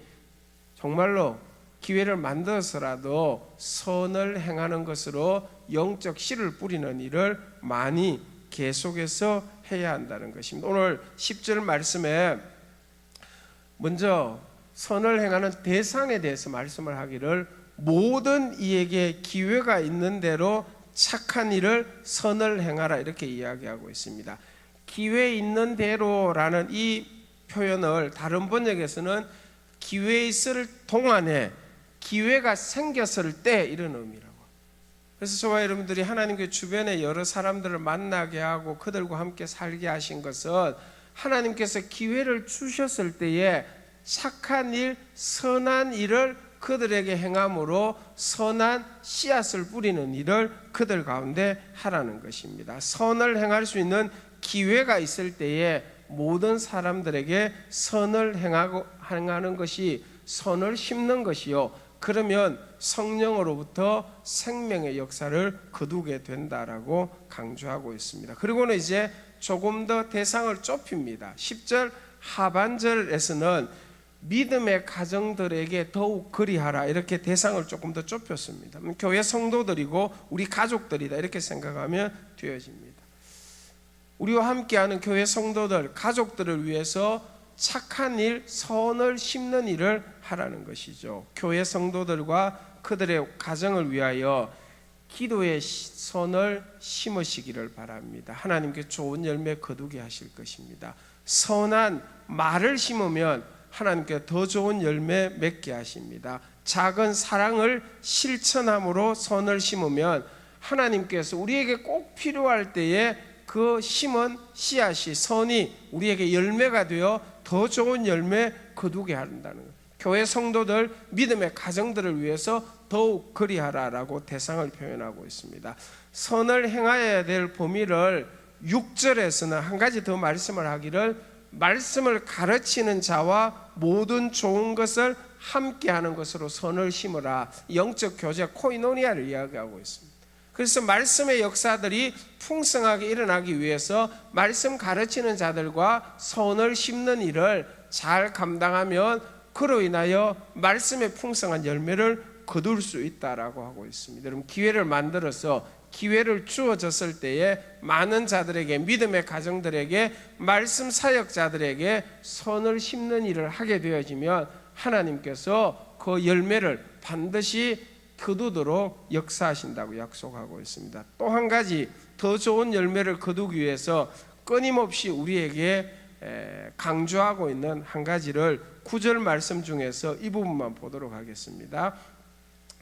정말로 기회를 만들어서라도 선을 행하는 것으로 영적 씨를 뿌리는 일을 많이 계속해서 해야 한다는 것입니다. 오늘 10절 말씀에 먼저 선을 행하는 대상에 대해서 말씀을 하기를, 모든 이에게 기회가 있는 대로 착한 일을 선을 행하라, 이렇게 이야기하고 있습니다. 기회 있는 대로라는 이 표현을 다른 번역에서는 기회 있을 동안에, 기회가 생겼을 때, 이런 의미라고. 그래서 저와 여러분들이 하나님께 주변에 여러 사람들을 만나게 하고 그들과 함께 살게 하신 것은 하나님께서 기회를 주셨을 때에 착한 일, 선한 일을 그들에게 행함으로 선한 씨앗을 뿌리는 일을 그들 가운데 하라는 것입니다. 선을 행할 수 있는 기회가 있을 때에 모든 사람들에게 선을 행하는 것이 선을 심는 것이요, 그러면 성령으로부터 생명의 역사를 거두게 된다라고 강조하고 있습니다. 그리고는 이제 조금 더 대상을 좁힙니다. 10절 하반절에서는 믿음의 가정들에게 더욱 그리하라, 이렇게 대상을 조금 더 좁혔습니다. 교회 성도들이고 우리 가족들이다, 이렇게 생각하면 되어집니다. 우리와 함께하는 교회 성도들, 가족들을 위해서 착한 일, 선을 심는 일을 하라는 것이죠. 교회 성도들과 그들의 가정을 위하여 기도의 선을 심으시기를 바랍니다. 하나님께 좋은 열매 거두게 하실 것입니다. 선한 말을 심으면 하나님께 더 좋은 열매 맺게 하십니다. 작은 사랑을 실천함으로 선을 심으면 하나님께서 우리에게 꼭 필요할 때에 그 심은 씨앗이, 선이 우리에게 열매가 되어 더 좋은 열매 거두게 한다는 것. 교회 성도들, 믿음의 가정들을 위해서 더욱 그리하라라고 대상을 표현하고 있습니다. 선을 행하여야 될 범위를 6절에서는 한 가지 더 말씀을 하기를, 말씀을 가르치는 자와 모든 좋은 것을 함께하는 것으로 선을 심으라. 영적 교제 코이노니아를 이야기하고 있습니다. 그래서 말씀의 역사들이 풍성하게 일어나기 위해서 말씀 가르치는 자들과 선을 심는 일을 잘 감당하면 그로 인하여 말씀의 풍성한 열매를 거둘 수 있다라고 하고 있습니다. 여러분, 기회를 만들어서 기회를 주어졌을 때에 많은 자들에게, 믿음의 가정들에게, 말씀 사역자들에게 선을 심는 일을 하게 되어지면 하나님께서 그 열매를 반드시 거두도록 역사하신다고 약속하고 있습니다. 또 한 가지 더 좋은 열매를 거두기 위해서 끊임없이 우리에게 강조하고 있는 한 가지를 9절 말씀 중에서 이 부분만 보도록 하겠습니다.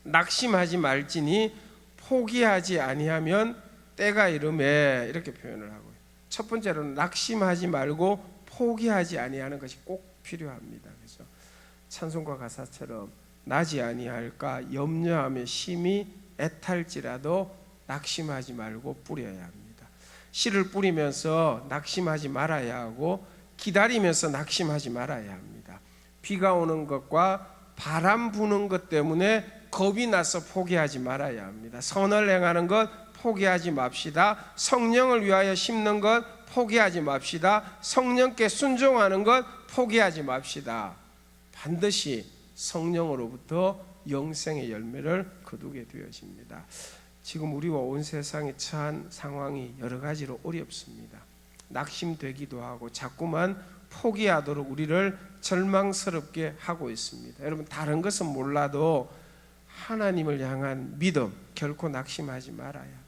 낙심하지 말지니 포기하지 아니하면 때가 이르매, 이렇게 표현을 하고요. 첫 번째로는 낙심하지 말고 포기하지 아니하는 것이 꼭 필요합니다. 그래서 찬송가 가사처럼 나지 아니할까 염려하며 심히 애탈지라도 낙심하지 말고 뿌려야 합니다. 씨를 뿌리면서 낙심하지 말아야 하고 기다리면서 낙심하지 말아야 합니다. 비가 오는 것과 바람 부는 것 때문에 겁이 나서 포기하지 말아야 합니다. 선을 행하는 것 포기하지 맙시다. 성령을 위하여 심는 것 포기하지 맙시다. 성령께 순종하는 것 포기하지 맙시다. 반드시 성령으로부터 영생의 열매를 거두게 되어집니다. 지금 우리와 온 세상이 처한 상황이 여러 가지로 어렵습니다. 낙심되기도 하고 자꾸만 포기하도록 우리를 절망스럽게 하고 있습니다. 여러분, 다른 것은 몰라도 하나님을 향한 믿음 결코 낙심하지 말아야.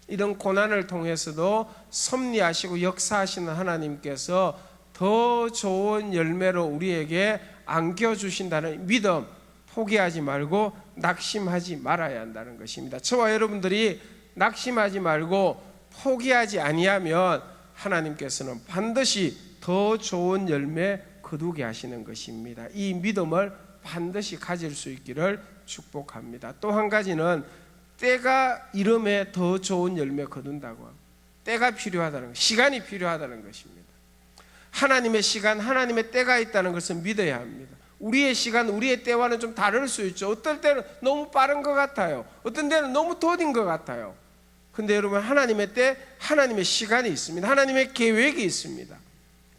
이런 고난을 통해서도 섭리하시고 역사하시는 하나님께서 더 좋은 열매로 우리에게 안겨주신다는 믿음 포기하지 말고 낙심하지 말아야 한다는 것입니다. 저와 여러분들이 낙심하지 말고 포기하지 아니하면 하나님께서는 반드시 더 좋은 열매 거두게 하시는 것입니다. 이 믿음을 반드시 가질 수 있기를 축복합니다. 또 한 가지는 때가 이름에 더 좋은 열매 거둔다고 합니다. 때가 필요하다는 것, 시간이 필요하다는 것입니다. 하나님의 시간, 하나님의 때가 있다는 것을 믿어야 합니다. 우리의 시간, 우리의 때와는 좀 다를 수 있죠. 어떨 때는 너무 빠른 것 같아요. 어떤 때는 너무 더딘 것 같아요. 근데 여러분, 하나님의 때, 하나님의 시간이 있습니다. 하나님의 계획이 있습니다.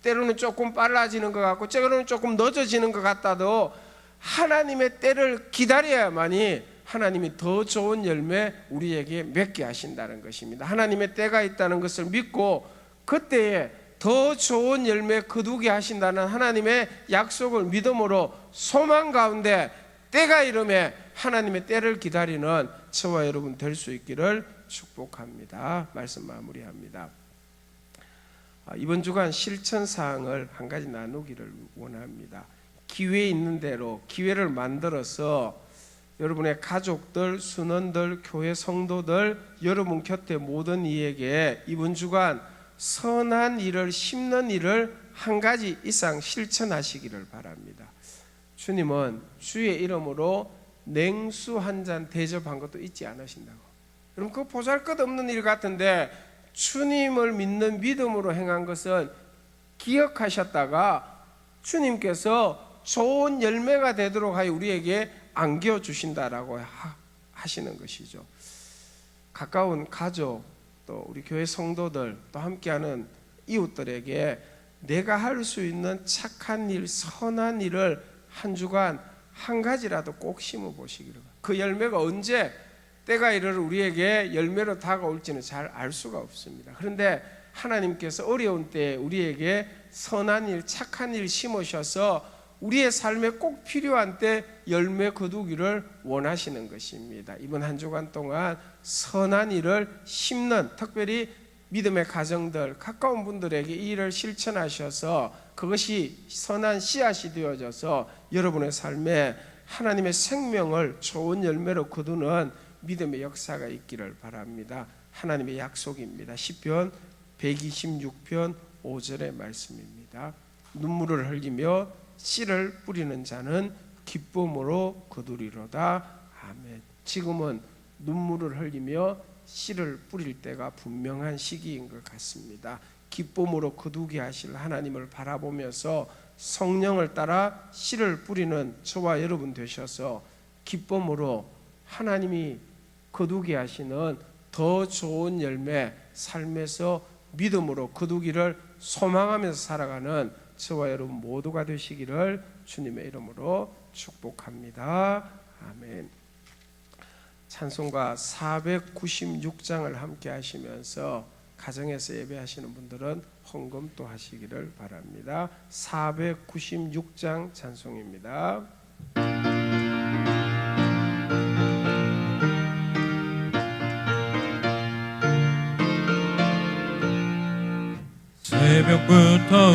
때로는 조금 빨라지는 것 같고 때로는 조금 늦어지는 것 같아도 하나님의 때를 기다려야만이 하나님이 더 좋은 열매 우리에게 맺게 하신다는 것입니다. 하나님의 때가 있다는 것을 믿고 그때에 더 좋은 열매 거두게 하신다는 하나님의 약속을 믿음으로 소망 가운데 때가 이름에 하나님의 때를 기다리는 저와 여러분 될 수 있기를 축복합니다. 말씀 마무리합니다. 이번 주간 실천 사항을 한 가지 나누기를 원합니다. 기회 있는 대로 기회를 만들어서 여러분의 가족들, 순원들, 교회 성도들, 여러분 곁에 모든 이에게 이번 주간 선한 일을 심는 일을 한 가지 이상 실천하시기를 바랍니다. 주님은 주의 이름으로 냉수 한 잔 대접한 것도 잊지 않으신다고. 여러분, 그거 보잘것없는 일 같은데 주님을 믿는 믿음으로 행한 것은 기억하셨다가 주님께서 좋은 열매가 되도록 하여 우리에게 안겨주신다라고 하시는 것이죠. 가까운 가족, 또 우리 교회 성도들, 또 함께하는 이웃들에게 내가 할 수 있는 착한 일, 선한 일을 한 주간 한 가지라도 꼭 심어 보시기를. 그 열매가 언제 때가 이르러 우리에게 열매로 다가올지는 잘 알 수가 없습니다. 그런데 하나님께서 어려운 때에 우리에게 선한 일, 착한 일 심으셔서 우리의 삶에 꼭 필요한 때 열매 거두기를 원하시는 것입니다. 이번 한 주간 동안 선한 일을 심는, 특별히 믿음의 가정들, 가까운 분들에게 이 일을 실천하셔서 그것이 선한 씨앗이 되어져서 여러분의 삶에 하나님의 생명을 좋은 열매로 거두는 믿음의 역사가 있기를 바랍니다. 하나님의 약속입니다. 시편 126편 5절의 말씀입니다. 눈물을 흘리며 씨를 뿌리는 자는 기쁨으로 거두리로다. 아멘. 지금은 눈물을 흘리며 씨를 뿌릴 때가 분명한 시기인 것 같습니다. 기쁨으로 거두게 하실 하나님을 바라보면서 성령을 따라 씨를 뿌리는 저와 여러분 되셔서 기쁨으로 하나님이 거두게 하시는 더 좋은 열매 삶에서 믿음으로 거두기를 소망하면서 살아가는 저와 여러분 모두가 되시기를 주님의 이름으로 축복합니다. 아멘. 찬송가 496장을 함께 하시면서 가정에서 예배하시는 분들은 헌금 또 하시기를 바랍니다. 496장 찬송입니다. 새벽부터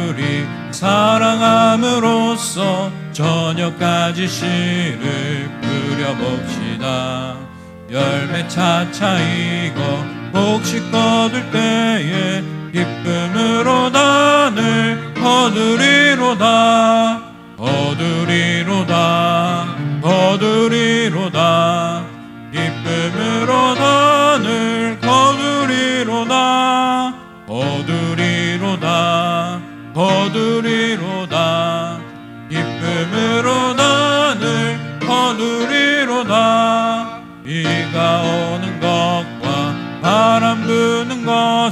우리 사랑함으로써 저녁까지 씨를 뿌려봅시다. 열매 차차 익어 곡식 거둘 때에 기쁨으로 단을 거두리로다. 거두리로다. 거두리로다. 기쁨으로 단을 거두리로다.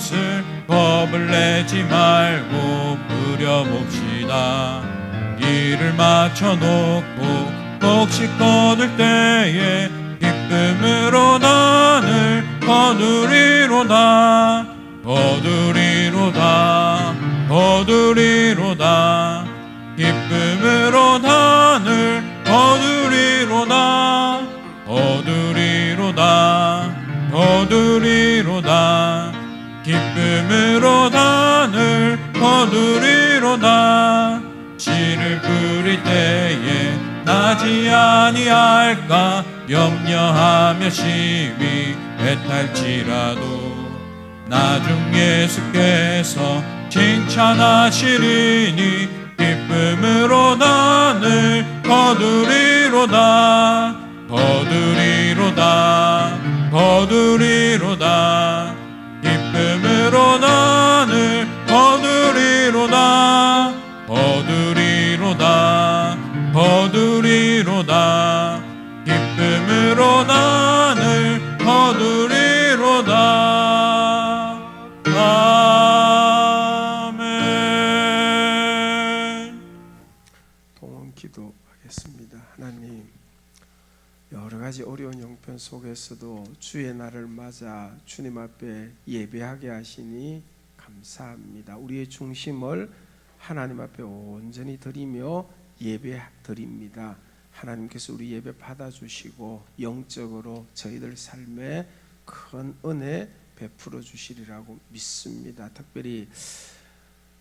것을 겁을 내지 말고 부려봅시다. 길을 맞춰놓고 혹시 거둘 때에 기쁨으로 나를 거두리로다. 거두리로다. 거두리로다. 기쁨으로 나를 거두리로다. 거두리로다. 거두리로다. 기쁨으로 나를 거두리로다. 씨를 뿌릴 때에 나지 아니할까 염려하며 심히 애탈지라도 나중 예수께서 칭찬하시리니 기쁨으로 나를 거두리로다. 거두리로다. 거두리로다. 기쁨으로 나를 거두리로다. 거두리로다. 거두리로다. 기쁨으로 나를 거두리로다. 아멘. 동원 기도하겠습니다. 하나님, 여러 가지 어려운 형편 속에서도 주의 날을 맞아 주님 앞에 예배하게 하시니 감사합니다. 우리의 중심을 하나님 앞에 온전히 드리며 예배 드립니다. 하나님께서 우리 예배 받아주시고 영적으로 저희들 삶에 큰 은혜 베풀어 주시리라고 믿습니다. 특별히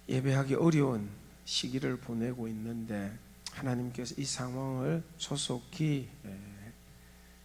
예배하기 어려운 시기를 보내고 있는데 하나님께서 이 상황을 조속히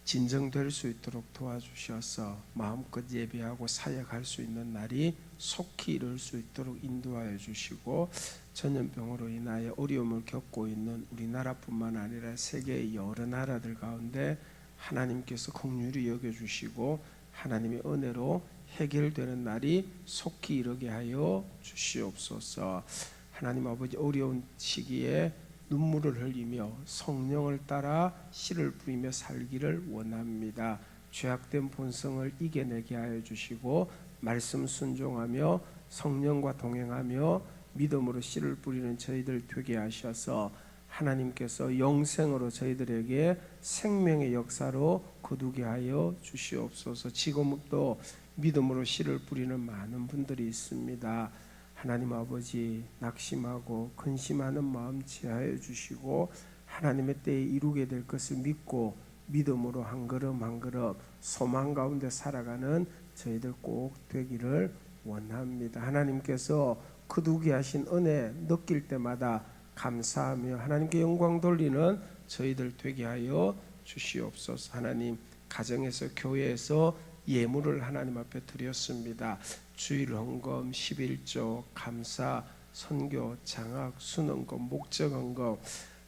진정될 수 있도록 도와주셔서 마음껏 예배하고 사역할 수 있는 날이 속히 이룰 수 있도록 인도하여 주시고, 전염병으로 인하여 어려움을 겪고 있는 우리나라뿐만 아니라 세계의 여러 나라들 가운데 하나님께서 긍휼히 여겨주시고 하나님의 은혜로 해결되는 날이 속히 이르게 하여 주시옵소서. 하나님 아버지, 어려운 시기에 눈물을 흘리며 성령을 따라 씨를 뿌리며 살기를 원합니다. 죄악된 본성을 이겨내게 하여 주시고 말씀 순종하며 성령과 동행하며 믿음으로 씨를 뿌리는 저희들 되게 하셔서 하나님께서 영생으로 저희들에게 생명의 역사로 거두게 하여 주시옵소서. 지금도 믿음으로 씨를 뿌리는 많은 분들이 있습니다. 하나님 아버지, 낙심하고 근심하는 마음 지하여 주시고 하나님의 때에 이루게 될 것을 믿고 믿음으로 한 걸음 한 걸음 소망 가운데 살아가는 저희들 꼭 되기를 원합니다. 하나님께서 거두게 하신 은혜 느낄 때마다 감사하며 하나님께 영광 돌리는 저희들 되게 하여 주시옵소서. 하나님, 가정에서 교회에서 예물을 하나님 앞에 드렸습니다. 주일 헌금, 11조, 감사, 선교, 장학, 순헌금, 목적 헌금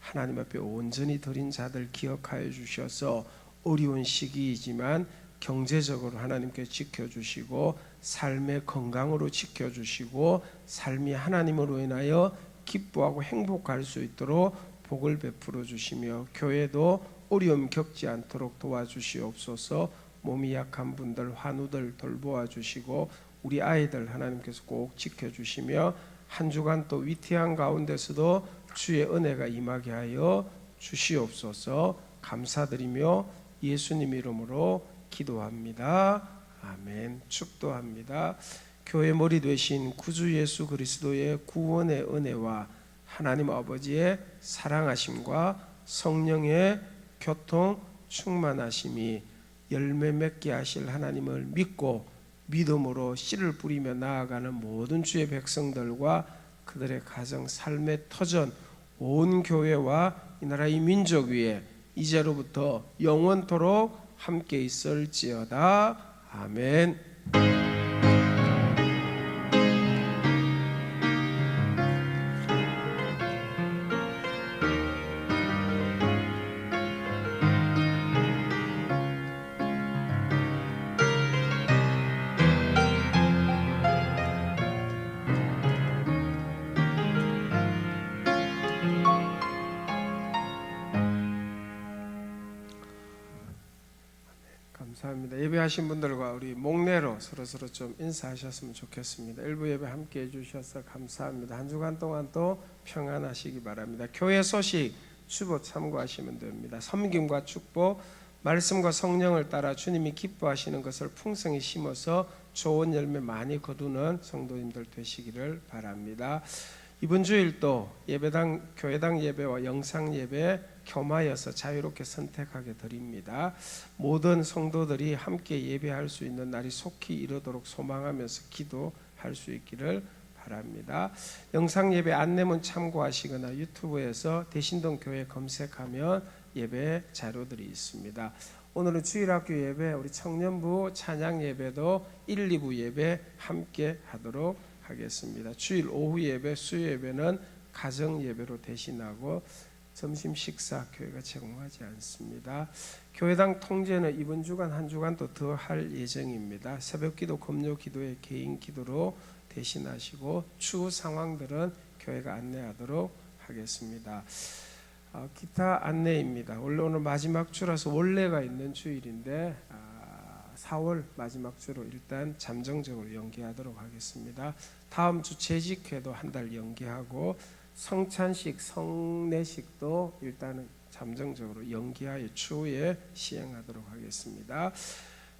하나님 앞에 온전히 드린 자들 기억하여 주셔서 어려운 시기이지만 경제적으로 하나님께 지켜주시고 삶의 건강으로 지켜주시고 삶이 하나님으로 인하여 기뻐하고 행복할 수 있도록 복을 베풀어 주시며 교회도 어려움 겪지 않도록 도와주시옵소서. 몸이 약한 분들, 환우들 돌보아 주시고 우리 아이들 하나님께서 꼭 지켜주시며 한 주간 또 위태한 가운데서도 주의 은혜가 임하게 하여 주시옵소서. 감사드리며 예수님 이름으로 기도합니다. 아멘. 축도합니다. 교회 머리 되신 구주 예수 그리스도의 구원의 은혜와 하나님 아버지의 사랑하심과 성령의 교통 충만하심이 열매 맺게 하실 하나님을 믿고 믿음으로 씨를 뿌리며 나아가는 모든 주의 백성들과 그들의 가정, 삶의 터전, 온 교회와 이 나라 이 민족 위에 이제로부터 영원토록 함께 있을지어다. 아멘. 감사합니다. 예배하신 분들과 우리 목례로 서로 좀 인사하셨으면 좋겠습니다. 일부 예배 함께 해주셔서 감사합니다. 한 주간 동안 또 평안하시기 바랍니다. 교회 소식 주보 참고하시면 됩니다. 섬김과 축복, 말씀과 성령을 따라 주님이 기뻐하시는 것을 풍성히 심어서 좋은 열매 많이 거두는 성도님들 되시기를 바랍니다. 이번 주일도 예배당, 교회당 예배와 영상 예배 겸하여서 자유롭게 선택하게 드립니다. 모든 성도들이 함께 예배할 수 있는 날이 속히 이르도록 소망하면서 기도할 수 있기를 바랍니다. 영상 예배 안내문 참고하시거나 유튜브에서 대신동 교회 검색하면 예배 자료들이 있습니다. 오늘은 주일학교 예배, 우리 청년부 찬양 예배도 1, 2부 예배 함께 하도록 하겠습니다. 주일 오후 예배, 수요 예배는 가정 예배로 대신하고 점심 식사 교회가 제공하지 않습니다. 교회당 통제는 이번 주간 한 주간 또 더 할 예정입니다. 새벽기도, 금요기도에 개인 기도로 대신하시고 추후 상황들은 교회가 안내하도록 하겠습니다. 기타 안내입니다. 원래 오늘 마지막 주라서 원래가 있는 주일인데 4월 마지막 주로 일단 잠정적으로 연기하도록 하겠습니다. 다음 주 재직회도 한 달 연기하고 성찬식, 성례식도 일단은 잠정적으로 연기하여 추후에 시행하도록 하겠습니다.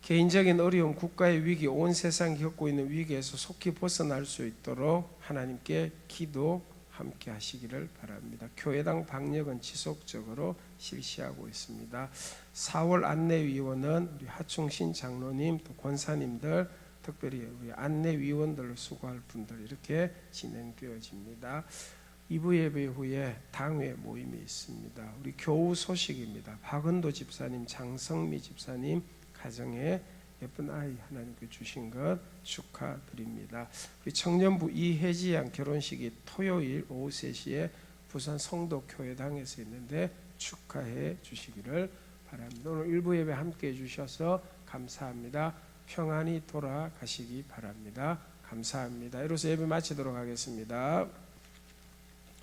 개인적인 어려움, 국가의 위기, 온 세상이 겪고 있는 위기에서 속히 벗어날 수 있도록 하나님께 기도 함께 하시기를 바랍니다. 교회당 방역은 지속적으로 실시하고 있습니다. 4월 안내위원은 우리 하충신 장로님, 또 권사님들, 특별히 우리 안내위원들로 수고할 분들 이렇게 진행되어집니다. 2부 예배 후에 당회 모임이 있습니다. 우리 교우 소식입니다. 박은도 집사님, 장성미 집사님 가정에 예쁜 아이 하나님께 주신 것 축하드립니다. 우리 청년부 이혜지 양 결혼식이 토요일 오후 3시에 부산 성도교회당에서 있는데 축하해 주시기를 바랍니다. 오늘 일부 예배 함께 해주셔서 감사합니다. 평안히 돌아가시기 바랍니다. 감사합니다. 이로써 예배 마치도록 하겠습니다.